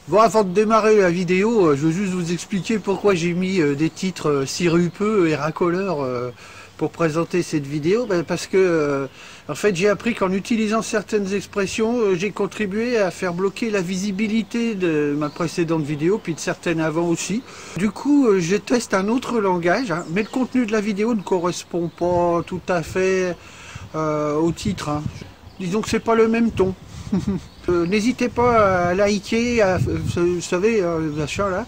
Bon, avant de démarrer la vidéo, je veux juste vous expliquer pourquoi j'ai mis des titres sirupeux et racoleurs pour présenter cette vidéo. Parce que, en fait, j'ai appris qu'en utilisant certaines expressions, j'ai contribué à faire bloquer la visibilité de ma précédente vidéo, puis de certaines avant aussi. Du coup, je teste un autre langage, hein, mais le contenu de la vidéo ne correspond pas tout à fait au titre. Hein. Disons que c'est pas le même ton. N'hésitez pas à liker, vous savez, l'achat là,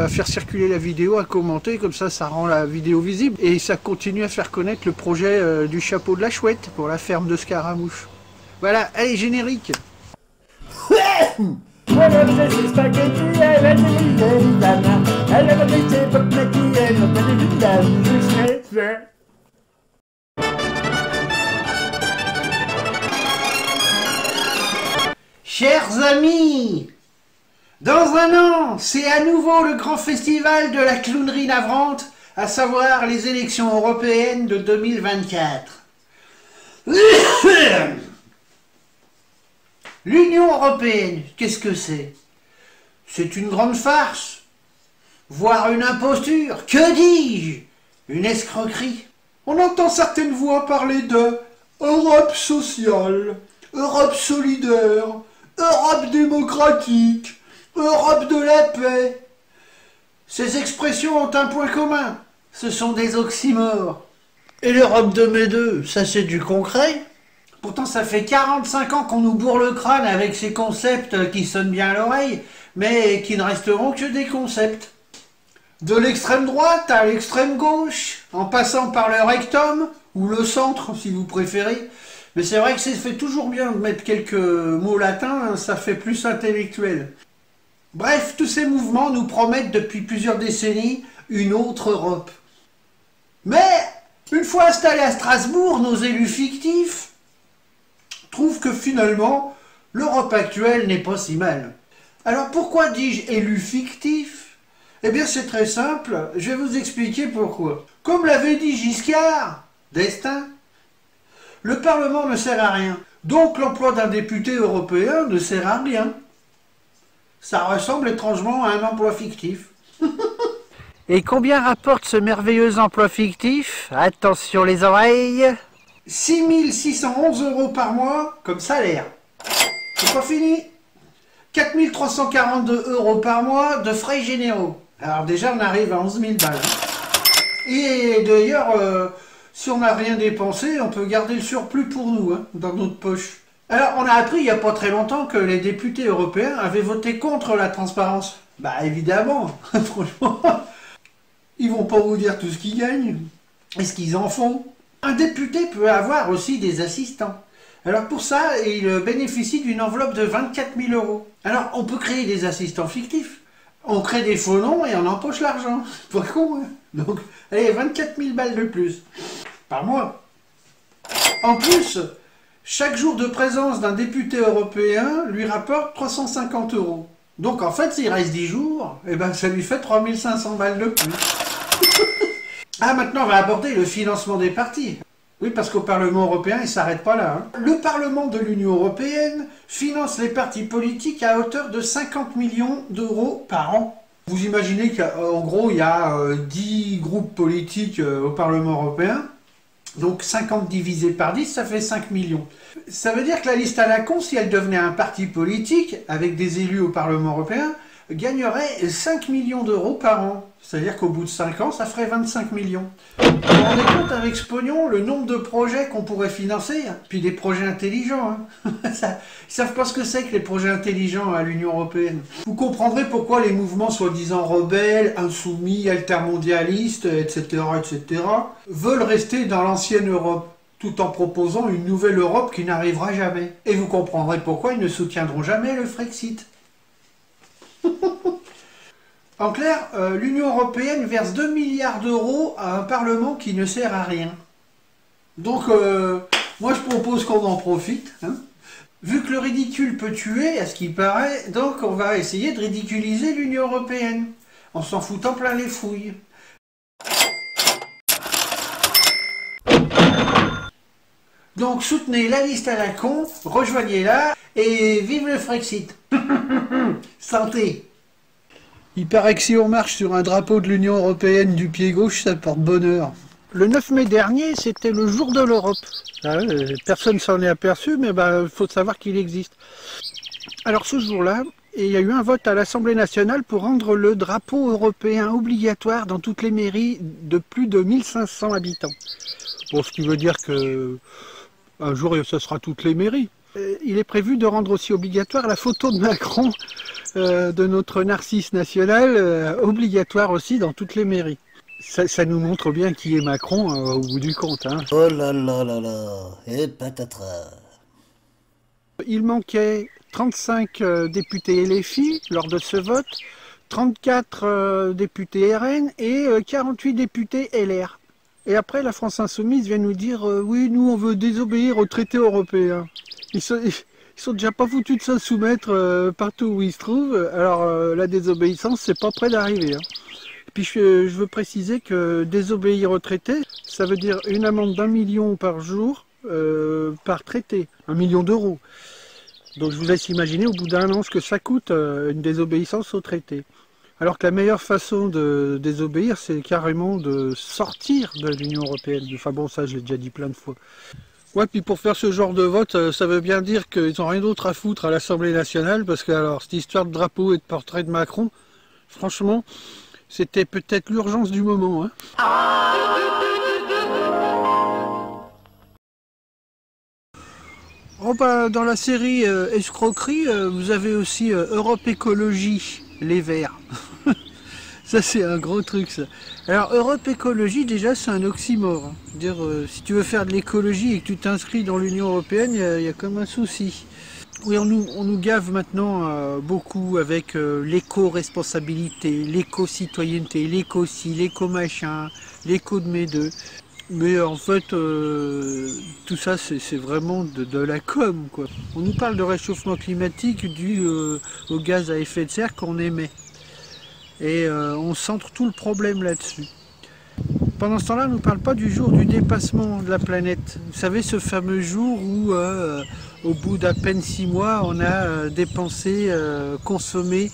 à faire circuler la vidéo, à commenter, comme ça rend la vidéo visible et ça continue à faire connaître le projet du chapeau de la chouette pour la ferme de Scaramouche. Voilà, allez, générique. Chers amis, dans un an, c'est à nouveau le grand festival de la clownerie navrante, à savoir les élections européennes de 2024. L'Union européenne, qu'est-ce que c'est? C'est une grande farce, voire une imposture, que dis-je? Une escroquerie. On entend certaines voix parler de Europe sociale, Europe solidaire, Europe démocratique, Europe de la paix. Ces expressions ont un point commun, ce sont des oxymores. Et l'Europe de mes deux, ça c'est du concret. Pourtant ça fait 45 ans qu'on nous bourre le crâne avec ces concepts qui sonnent bien à l'oreille, mais qui ne resteront que des concepts. De l'extrême droite à l'extrême gauche, en passant par le rectum, ou le centre si vous préférez. Mais c'est vrai que c'est fait toujours bien de mettre quelques mots latins, ça fait plus intellectuel. Bref, tous ces mouvements nous promettent depuis plusieurs décennies une autre Europe. Mais, une fois installés à Strasbourg, nos élus fictifs trouvent que finalement, l'Europe actuelle n'est pas si mal. Alors pourquoi dis-je élus fictifs? Eh bien c'est très simple, je vais vous expliquer pourquoi. Comme l'avait dit Giscard d'Estaing, le Parlement ne sert à rien. Donc l'emploi d'un député européen ne sert à rien. Ça ressemble étrangement à un emploi fictif. Et combien rapporte ce merveilleux emploi fictif? Attention les oreilles. 6 611 € par mois comme salaire. C'est pas fini. 4 342 € par mois de frais généraux. Alors déjà on arrive à 11 000 balles. Et d'ailleurs... si on n'a rien dépensé, on peut garder le surplus pour nous, hein, dans notre poche. Alors, on a appris il n'y a pas très longtemps que les députés européens avaient voté contre la transparence. Bah évidemment, franchement, ils vont pas vous dire tout ce qu'ils gagnent et ce qu'ils en font. Un député peut avoir aussi des assistants. Alors pour ça, il bénéficie d'une enveloppe de 24 000 €. Alors, on peut créer des assistants fictifs. On crée des faux noms et on empoche l'argent. C'est pas con, hein. Donc, allez, 24 000 balles de plus par mois. En plus, chaque jour de présence d'un député européen lui rapporte 350 €. Donc en fait, s'il reste 10 jours, eh ben, ça lui fait 3 500 balles de plus. Ah, maintenant, on va aborder le financement des partis. Oui, parce qu'au Parlement européen, il ne s'arrête pas là. Hein. Le Parlement de l'Union européenne finance les partis politiques à hauteur de 50 millions d'euros par an. Vous imaginez qu'en gros, il y a 10 groupes politiques au Parlement européen. Donc 50 divisé par 10, ça fait 5 millions. Ça veut dire que la liste à la con, si elle devenait un parti politique, avec des élus au Parlement européen, gagnerait 5 millions d'euros par an. C'est-à-dire qu'au bout de 5 ans, ça ferait 25 millions. Vous vous rendez compte avec ce pognon, le nombre de projets qu'on pourrait financer? Puis des projets intelligents. Hein. Ils savent pas ce que c'est que les projets intelligents à l'Union européenne. Vous comprendrez pourquoi les mouvements soi-disant rebelles, insoumis, altermondialistes, etc., etc., veulent rester dans l'ancienne Europe, tout en proposant une nouvelle Europe qui n'arrivera jamais. Et vous comprendrez pourquoi ils ne soutiendront jamais le Frexit. En clair, l'Union européenne verse 2 milliards d'euros à un Parlement qui ne sert à rien. Donc, moi je propose qu'on en profite. Hein. Vu que le ridicule peut tuer, à ce qui paraît, donc on va essayer de ridiculiser l'Union européenne, en s'en foutant plein les fouilles. Donc soutenez la liste à la con, rejoignez-la, Et vive le Frexit. Santé. Il paraît que si on marche sur un drapeau de l'Union Européenne du pied gauche, ça porte bonheur. Le 9 mai dernier, c'était le jour de l'Europe. Ah ouais, personne s'en est aperçu, mais il faut savoir qu'il existe. Alors ce jour-là, il y a eu un vote à l'Assemblée nationale pour rendre le drapeau européen obligatoire dans toutes les mairies de plus de 1500 habitants. Bon, ce qui veut dire que un jour, ce sera toutes les mairies. Il est prévu de rendre aussi obligatoire la photo de Macron, de notre narcisse national, obligatoire aussi dans toutes les mairies. Ça nous montre bien qui est Macron au bout du compte. Hein. Oh là là là là, et patatras. Il manquait 35 députés LFI lors de ce vote, 34 députés RN et 48 députés LR. Et après, la France Insoumise vient nous dire oui, nous on veut désobéir au traité européen. Ils sont déjà pas foutus de se soumettre partout où ils se trouvent. Alors la désobéissance, c'est pas près d'arriver. Hein. Et puis je veux préciser que désobéir au traité, ça veut dire une amende d'1 million par jour par traité, 1 million d'euros. Donc je vous laisse imaginer au bout d'un an ce que ça coûte une désobéissance au traité. Alors que la meilleure façon de désobéir, c'est carrément de sortir de l'Union Européenne. Enfin bon, ça je l'ai déjà dit plein de fois. Ouais, puis pour faire ce genre de vote, ça veut bien dire qu'ils n'ont rien d'autre à foutre à l'Assemblée nationale, parce que alors cette histoire de drapeau et de portrait de Macron, franchement, c'était peut-être l'urgence du moment. Hein. Oh dans la série Escroquerie, vous avez aussi Europe Écologie, les Verts. Ça c'est un gros truc ça. Alors Europe Écologie déjà c'est un oxymore. Hein. Dire si tu veux faire de l'écologie et que tu t'inscris dans l'Union Européenne, il y a comme un souci. Oui, on nous gave maintenant beaucoup avec l'éco-responsabilité, l'éco-citoyenneté, l'éco-ci, l'éco-machin, l'éco de mes deux. Mais en fait, tout ça, c'est vraiment de la com, quoi. On nous parle de réchauffement climatique dû aux gaz à effet de serre qu'on émet. Et on centre tout le problème là-dessus. Pendant ce temps-là, on ne nous parle pas du jour du dépassement de la planète. Vous savez, ce fameux jour où, au bout d'à peine 6 mois, on a dépensé, consommé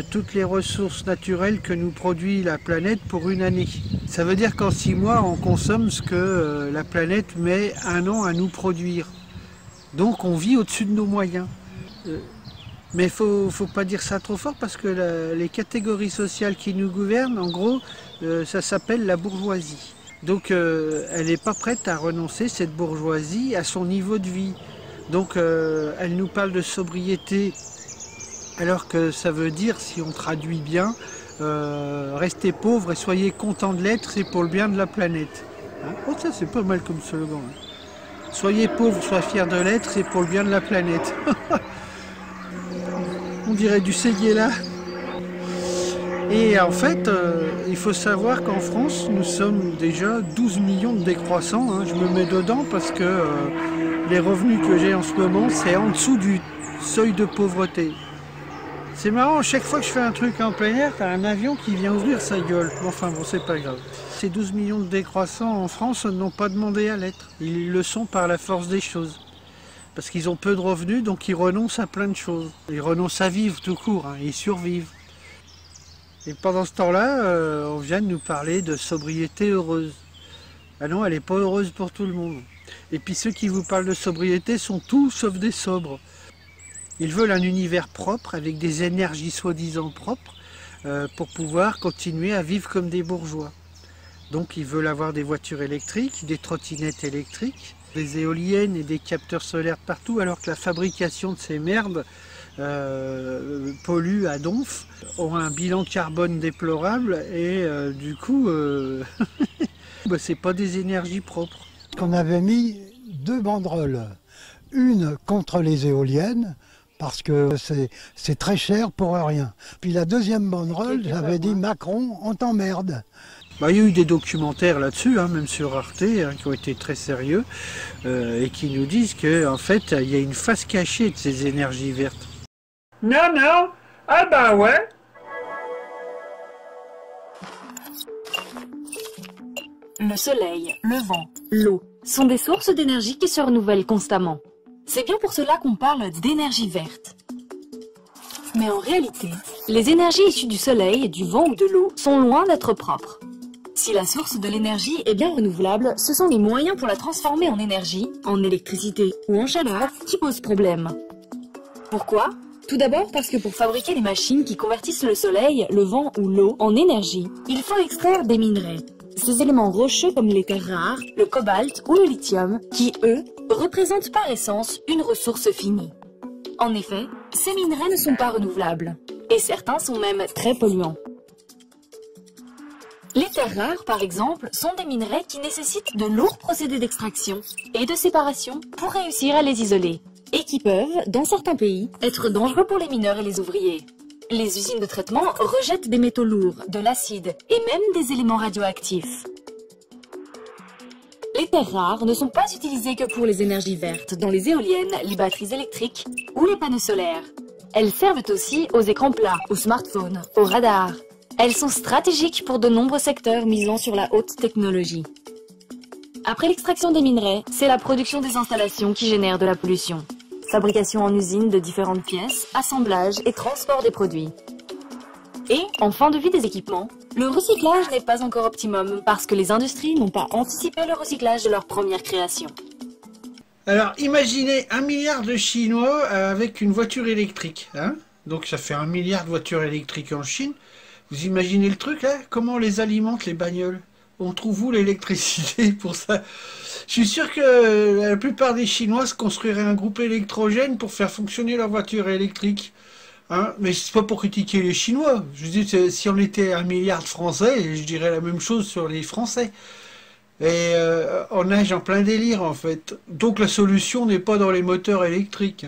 toutes les ressources naturelles que nous produit la planète pour une année. Ça veut dire qu'en 6 mois, on consomme ce que la planète met 1 an à nous produire. Donc on vit au-dessus de nos moyens. Mais il ne faut pas dire ça trop fort parce que les catégories sociales qui nous gouvernent, en gros, ça s'appelle la bourgeoisie. Donc elle n'est pas prête à renoncer, cette bourgeoisie, à son niveau de vie. Donc elle nous parle de sobriété, alors que ça veut dire, si on traduit bien, restez pauvres et soyez contents de l'être, c'est pour le bien de la planète. Hein, oh ça c'est pas mal comme slogan. Hein. Soyez pauvres, soyez fiers de l'être, c'est pour le bien de la planète. On dirait du Séguéla. Et en fait, il faut savoir qu'en France, nous sommes déjà 12 millions de décroissants. Hein. Je me mets dedans parce que les revenus que j'ai en ce moment, c'est en dessous du seuil de pauvreté. C'est marrant, chaque fois que je fais un truc en plein air, t'as un avion qui vient ouvrir sa gueule. Enfin bon, c'est pas grave. Ces 12 millions de décroissants en France n'ont pas demandé à l'être. Ils le sont par la force des choses. Parce qu'ils ont peu de revenus, donc ils renoncent à plein de choses. Ils renoncent à vivre tout court, hein, ils survivent. Et pendant ce temps-là, on vient de nous parler de sobriété heureuse. Ah non, elle n'est pas heureuse pour tout le monde. Et puis ceux qui vous parlent de sobriété sont tous sauf des sobres. Ils veulent un univers propre, avec des énergies soi-disant propres, pour pouvoir continuer à vivre comme des bourgeois. Donc ils veulent avoir des voitures électriques, des trottinettes électriques, des éoliennes et des capteurs solaires partout, alors que la fabrication de ces merdes pollue à donf, ont un bilan carbone déplorable et du coup, c'est pas des énergies propres. On avait mis 2 banderoles, une contre les éoliennes, parce que c'est très cher pour rien. Puis la deuxième banderole, j'avais dit Macron, on t'emmerde. Il y a eu des documentaires là-dessus, hein, même sur Arte, hein, qui ont été très sérieux et qui nous disent qu'en fait, il y a une face cachée de ces énergies vertes. Non, non, ah bah ouais. Le soleil, le vent, l'eau sont des sources d'énergie qui se renouvellent constamment. C'est bien pour cela qu'on parle d'énergie verte. Mais en réalité, les énergies issues du soleil, du vent ou de l'eau sont loin d'être propres. Si la source de l'énergie est bien renouvelable, ce sont les moyens pour la transformer en énergie, en électricité ou en chaleur qui posent problème. Pourquoi ? Tout d'abord parce que pour fabriquer les machines qui convertissent le soleil, le vent ou l'eau en énergie, il faut extraire des minerais. Ces éléments rocheux comme les terres rares, le cobalt ou le lithium, qui, eux, représentent par essence une ressource finie. En effet, ces minerais ne sont pas renouvelables, et certains sont même très polluants. Les terres rares, par exemple, sont des minerais qui nécessitent de lourds procédés d'extraction et de séparation pour réussir à les isoler, et qui peuvent, dans certains pays, être dangereux pour les mineurs et les ouvriers. Les usines de traitement rejettent des métaux lourds, de l'acide et même des éléments radioactifs. Les terres rares ne sont pas utilisées que pour les énergies vertes, dans les éoliennes, les batteries électriques ou les panneaux solaires. Elles servent aussi aux écrans plats, aux smartphones, aux radars. Elles sont stratégiques pour de nombreux secteurs misant sur la haute technologie. Après l'extraction des minerais, c'est la production des installations qui génère de la pollution. Fabrication en usine de différentes pièces, assemblage et transport des produits. Et, en fin de vie des équipements, le recyclage n'est pas encore optimum parce que les industries n'ont pas anticipé le recyclage de leur première création. Alors, imaginez 1 milliard de Chinois avec une voiture électrique. Hein, donc ça fait 1 milliard de voitures électriques en Chine. Vous imaginez le truc, là? Comment on les alimente, les bagnoles? On trouve où l'électricité pour ça? Je suis sûr que la plupart des Chinois se construiraient un groupe électrogène pour faire fonctionner leur voiture électrique. Hein, mais c'est pas pour critiquer les Chinois. Je dis, si on était 1 milliard de Français, je dirais la même chose sur les Français. Et on nage en plein délire, en fait. Donc la solution n'est pas dans les moteurs électriques.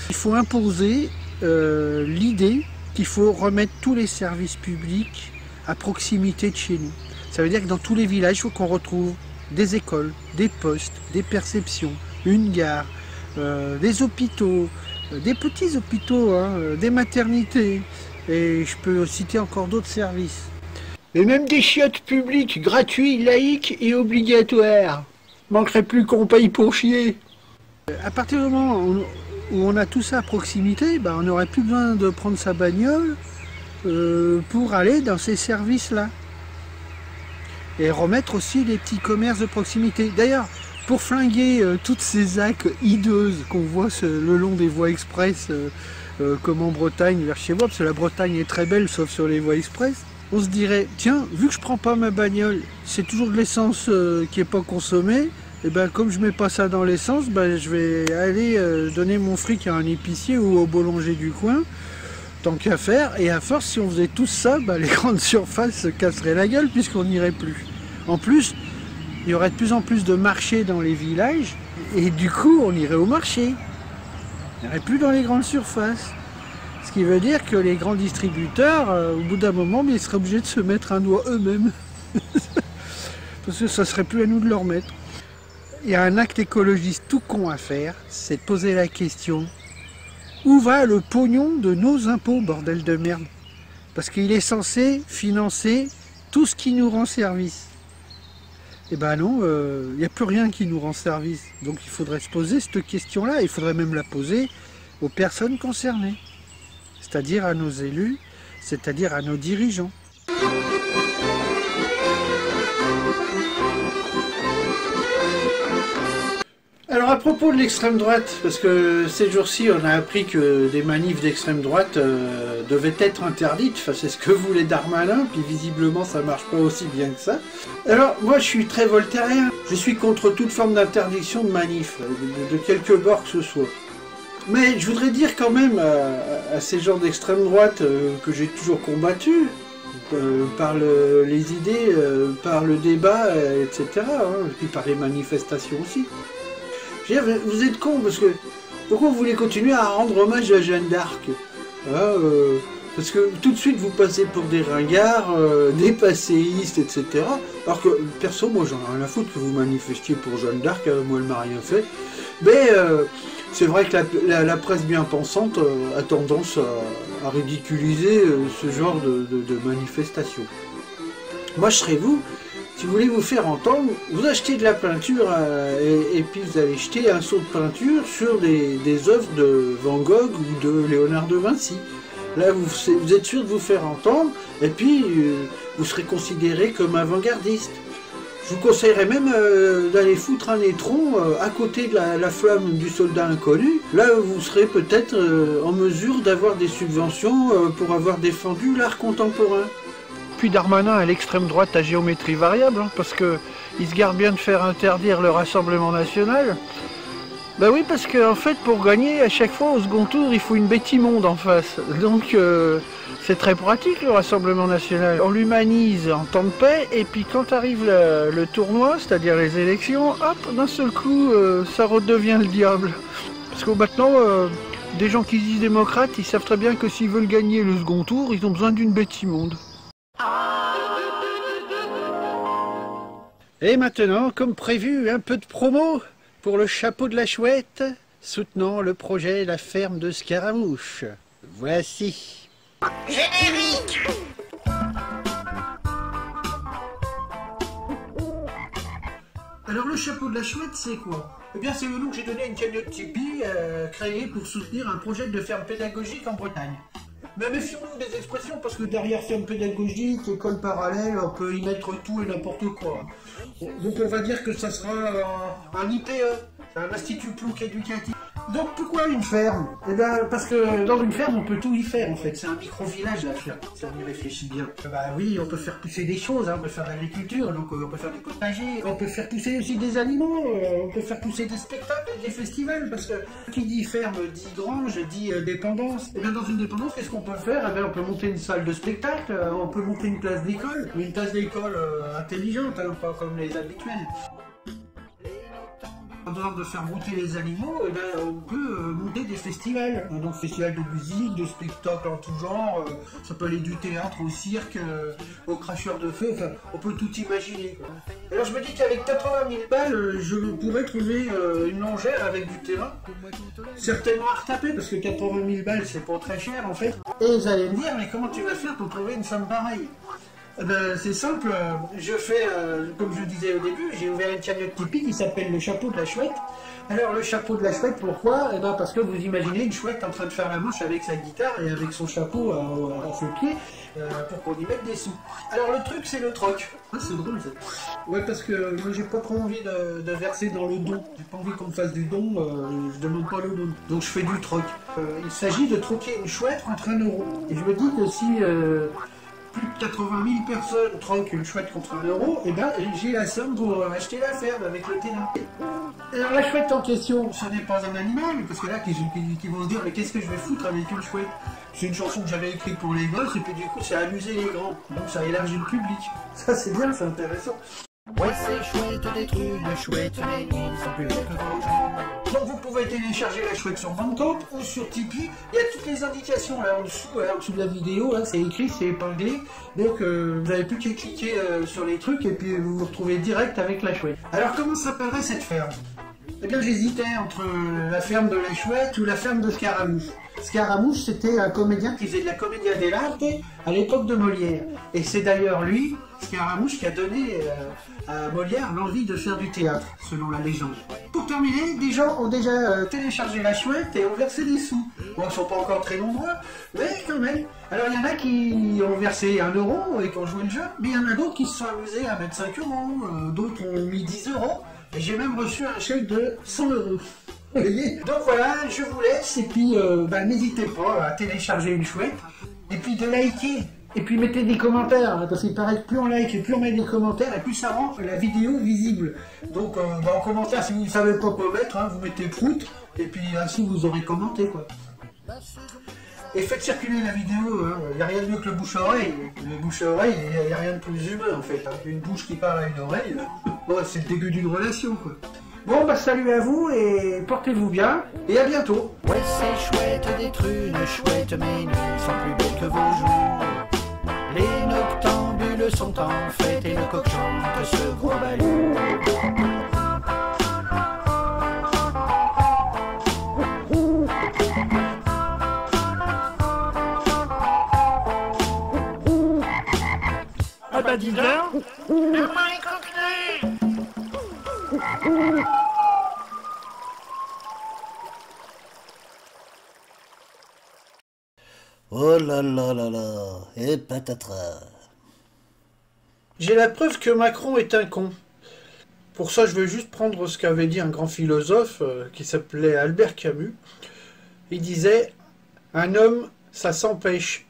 Il faut imposer l'idée qu'il faut remettre tous les services publics à proximité de chez nous. Ça veut dire que dans tous les villages, il faut qu'on retrouve des écoles, des postes, des perceptions, une gare, des hôpitaux, des petits hôpitaux, hein, des maternités, et je peux citer encore d'autres services. Et même des chiottes publiques, gratuits, laïques et obligatoires. Manquerait plus qu'on paye pour chier. À partir du moment où on a tout ça à proximité, on n'aurait plus besoin de prendre sa bagnole pour aller dans ces services-là. Et remettre aussi les petits commerces de proximité. D'ailleurs, pour flinguer toutes ces ZAC hideuses qu'on voit le long des voies express, comme en Bretagne vers chez moi, parce que la Bretagne est très belle sauf sur les voies express, on se dirait, tiens, vu que je prends pas ma bagnole, c'est toujours de l'essence qui n'est pas consommée, et comme je mets pas ça dans l'essence, je vais aller donner mon fric à un épicier ou au boulanger du coin, tant qu'à faire, et à force, si on faisait tout ça, les grandes surfaces se casseraient la gueule puisqu'on n'irait plus. En plus, il y aurait de plus en plus de marchés dans les villages, et du coup, on irait au marché. Il n'y aurait plus dans les grandes surfaces. Ce qui veut dire que les grands distributeurs, au bout d'un moment, ils seraient obligés de se mettre un doigt eux-mêmes. Parce que ça serait plus à nous de leur mettre. Il y a un acte écologiste tout con à faire, c'est de poser la question: où va le pognon de nos impôts, bordel de merde? Parce qu'il est censé financer tout ce qui nous rend service. Eh ben non, il n'y a plus rien qui nous rend service. Donc il faudrait se poser cette question-là, il faudrait même la poser aux personnes concernées. C'est-à-dire à nos élus, c'est-à-dire à nos dirigeants. Alors à propos de l'extrême droite, parce que ces jours-ci on a appris que des manifs d'extrême droite devaient être interdites, enfin c'est ce que voulait Darmanin, puis visiblement ça marche pas aussi bien que ça. Alors moi je suis très voltairien, je suis contre toute forme d'interdiction de manif, de quelque bord que ce soit. Mais je voudrais dire quand même à ces gens d'extrême droite que j'ai toujours combattu, par les idées, par le débat, etc. Hein, et puis par les manifestations aussi. Je veux dire, vous êtes cons, parce que pourquoi vous voulez continuer à rendre hommage à Jeanne d'Arc, hein, parce que tout de suite vous passez pour des ringards, des passéistes, etc. Alors que perso, moi j'en ai rien à foutre que vous manifestiez pour Jeanne d'Arc, moi elle m'a rien fait. Mais c'est vrai que la presse bien pensante a tendance à ridiculiser ce genre de manifestation. Moi je serais vous, Si vous voulez vous faire entendre, vous achetez de la peinture et puis vous allez jeter un seau de peinture sur des œuvres de Van Gogh ou de Léonard de Vinci. Là, vous êtes sûr de vous faire entendre, et puis vous serez considéré comme avant-gardiste. Je vous conseillerais même d'aller foutre un étron à côté de la flamme du soldat inconnu. Là, vous serez peut-être en mesure d'avoir des subventions pour avoir défendu l'art contemporain. Puis Darmanin à l'extrême droite à géométrie variable, hein, parce qu'il se garde bien de faire interdire le Rassemblement National. Bah oui, parce qu'en fait, pour gagner, à chaque fois, au second tour, il faut une bête immonde en face. Donc, c'est très pratique, le Rassemblement National. On l'humanise en temps de paix, et puis quand arrive le tournoi, c'est-à-dire les élections, hop, d'un seul coup, ça redevient le diable. Parce que maintenant, des gens qui se disent démocrates, ils savent très bien que s'ils veulent gagner le second tour, ils ont besoin d'une bête immonde. Et maintenant, comme prévu, un peu de promo pour le chapeau de la chouette, soutenant le projet La Ferme de Scaramouche. Voici. Générique. Alors le chapeau de la chouette, c'est quoi? Eh bien c'est le nom que j'ai donné à une cagnotte Tipeee créée pour soutenir un projet de ferme pédagogique en Bretagne. Mais méfions-nous des expressions, parce que derrière ferme pédagogique, école parallèle, on peut y mettre tout et n'importe quoi. Donc on va dire que ça sera un IPE, un Institut Plouc éducatif. Donc pourquoi une ferme? Eh bien parce que dans une ferme on peut tout y faire en fait, c'est un micro-village la ferme, si on y réfléchit bien. Bah oui, on peut faire pousser des choses, hein. On peut faire de l'agriculture, donc on peut faire du potager, on peut faire pousser aussi des aliments, on peut faire pousser des spectacles, des festivals, parce que qui dit ferme dit grange, dit dépendance. Et bien dans une dépendance, qu'est-ce qu'on peut faire? Eh bien on peut monter une salle de spectacle, on peut monter une classe d'école, mais une classe d'école intelligente, hein, pas comme les habituelles. En dehors de faire monter les animaux, eh ben, on peut monter des festivals. Donc festivals de musique, de spectacles en tout genre, ça peut aller du théâtre au cirque, aux cracheurs de feu, enfin on peut tout imaginer, quoi. Alors je me dis qu'avec 80 000 balles, je pourrais trouver une longère avec du terrain, certainement à retaper, parce que 80 000 balles c'est pas très cher en fait. Et vous allez me dire, mais comment tu vas faire pour trouver une somme pareille? Ben, c'est simple, je fais, comme je disais au début, j'ai ouvert une cagnotte Tipeee qui s'appelle le chapeau de la chouette. Alors le chapeau de la chouette, pourquoi? Eh ben, parce que vous imaginez une chouette en train de faire la manche avec sa guitare et avec son chapeau à ses pieds pour qu'on y mette des sous. Alors le truc c'est le troc. Ah, c'est drôle ça. Ouais, parce que moi j'ai pas trop envie de verser dans le don. J'ai pas envie qu'on me fasse du don, je demande pas le don. Donc je fais du troc. Il s'agit de troquer une chouette contre 1 euro. Et je me dis que si plus de 80 000 personnes troquent une chouette contre 1 euro, et ben j'ai la somme pour acheter la ferme avec le terrain. Alors la chouette en question, ce n'est pas un animal, parce que là, qui vont se dire, mais qu'est-ce que je vais foutre avec une chouette? C'est une chanson que j'avais écrite pour les gosses, et puis du coup, ça a amusé les grands. Donc ça élargit le public. Ça c'est bien, c'est intéressant. Ouais, c'est chouette d'être une chouette, mais ils sont plus belles que d'autres. Donc vous pouvez télécharger la chouette sur Bandcamp ou sur Tipeee. Il y a toutes les indications là en dessous de la vidéo, là c'est écrit, c'est épinglé. Donc vous n'avez plus qu'à cliquer sur les trucs et puis vous vous retrouvez direct avec la chouette. Alors comment s'appellerait cette ferme? Eh bien j'hésitais entre la ferme de la chouette ou la ferme de Scaramouche. Scaramouche c'était un comédien qui faisait de la commedia dell'arte à l'époque de Molière. Et c'est d'ailleurs lui, Scaramouche, qui a donné à Molière l'envie de faire du théâtre, selon la légende. Pour terminer, des gens ont déjà téléchargé la chouette et ont versé des sous. Bon, ils ne sont pas encore très nombreux, mais quand même. Alors il y en a qui ont versé 1 euro et qui ont joué le jeu, mais il y en a d'autres qui se sont amusés à mettre 5 euros, d'autres ont mis 10 euros, et j'ai même reçu un chèque de 100 euros. Vous voyez? Donc voilà, je vous laisse, et puis n'hésitez pas à télécharger une chouette, et puis de liker. Et puis mettez des commentaires, hein, parce qu'il paraît que plus on like et plus on met des commentaires, et plus ça rend la vidéo visible. Donc en commentaire, si vous ne savez pas quoi mettre, hein, vous mettez prout, et puis ainsi vous aurez commenté, quoi. Et faites circuler la vidéo, il n'y a rien de mieux que le bouche-à-oreille. Le bouche-à-oreille, il n'y a rien de plus humain en fait. Hein. Une bouche qui parle à une oreille, c'est le début d'une relation, quoi. Bon, bah salut à vous et portez-vous bien, et à bientôt. Ouais, c'est chouette d'être une chouette, mais ils sont plus belles que vos joues. Les noctambules sont en fête et le coq chante ce gros balou. Ah bah dis donc. Oh là là là là, et patatras. J'ai la preuve que Macron est un con. Pour ça, je vais juste prendre ce qu'avait dit un grand philosophe qui s'appelait Albert Camus. Il disait « Un homme, ça s'empêche ».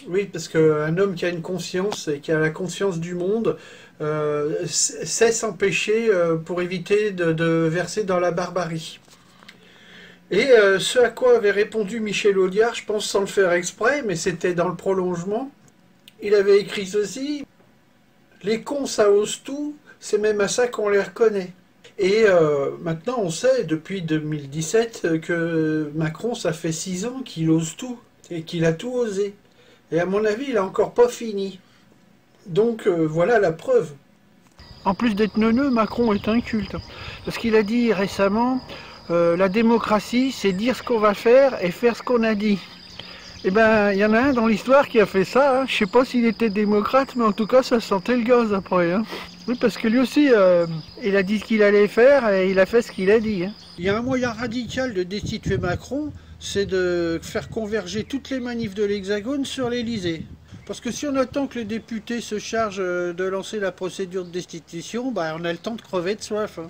Oui, parce qu'un homme qui a une conscience et qui a la conscience du monde sait s'empêcher pour éviter de verser dans la barbarie. Et ce à quoi avait répondu Michel Audiard, je pense sans le faire exprès, mais c'était dans le prolongement, il avait écrit ceci « Les cons, ça ose tout, c'est même à ça qu'on les reconnaît ». Et maintenant, on sait, depuis 2017, que Macron, ça fait 6 ans qu'il ose tout, et qu'il a tout osé. Et à mon avis, il n'a encore pas fini. Donc voilà la preuve. En plus d'être neuneux, Macron est inculte. Parce qu'il a dit récemment, la démocratie, c'est dire ce qu'on va faire et faire ce qu'on a dit. Eh ben, il y en a un dans l'histoire qui a fait ça. Hein. Je sais pas s'il était démocrate, mais en tout cas, ça sentait le gaz après. Hein. Oui, parce que lui aussi, il a dit ce qu'il allait faire et il a fait ce qu'il a dit. Hein. Il y a un moyen radical de destituer Macron, c'est de faire converger toutes les manifs de l'Hexagone sur l'Elysée. Parce que si on attend que les députés se chargent de lancer la procédure de destitution, bah, on a le temps de crever de soif. Hein.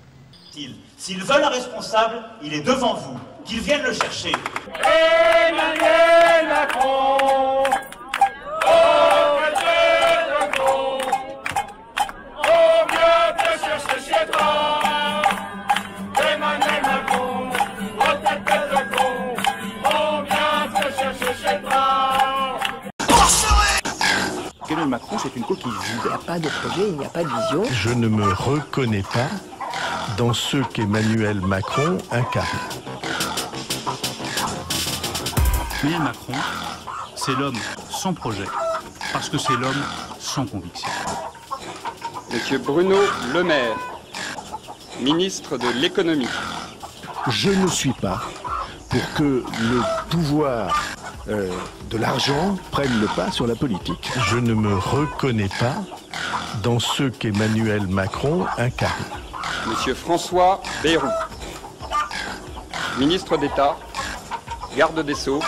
S'ils veulent un responsable, il est devant vous. Qu'ils viennent le chercher. Emmanuel Macron, oh, que t'es con, oh, bien te chercher chez toi. Emmanuel Macron, oh, tête de con, oh, bien te chercher chez toi. Emmanuel Macron, c'est une coquille vide. Il n'y a pas de projet, il n'y a pas de vision. Je ne me reconnais pas dans ce qu'Emmanuel Macron incarne. Emmanuel Macron, c'est l'homme sans projet, parce que c'est l'homme sans conviction. Monsieur Bruno Le Maire, ministre de l'économie. Je ne suis pas pour que le pouvoir de l'argent prenne le pas sur la politique. Je ne me reconnais pas dans ce qu'Emmanuel Macron incarne. Monsieur François Bayrou, ministre d'État, garde des Sceaux,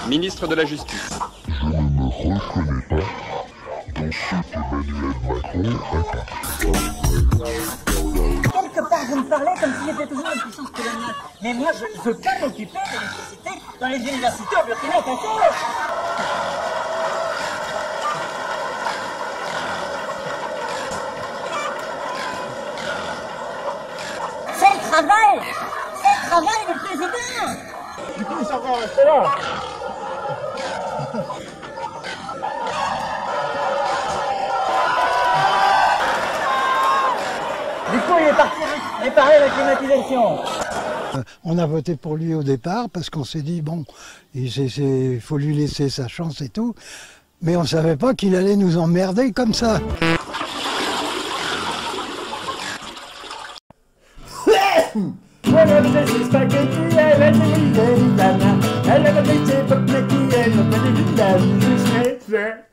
ministre de la Justice. Je ne me reconnais pas dans ce qu'Emmanuel Macron incarne. Quelque part, vous me parlez comme s'il était toujours une puissance coloniale. Mais moi, je peux m'occuper de l'électricité dans les universités en Burkina Faso. C'est le travail du président. Du coup, ils sont encore restés là. Du coup, il est parti réparer la climatisation. On a voté pour lui au départ parce qu'on s'est dit, bon, il faut lui laisser sa chance et tout. Mais on ne savait pas qu'il allait nous emmerder comme ça. Elle avait ses spaghettis, elle avait des lana. Elle avait ses spaghettis, elle avait des lana.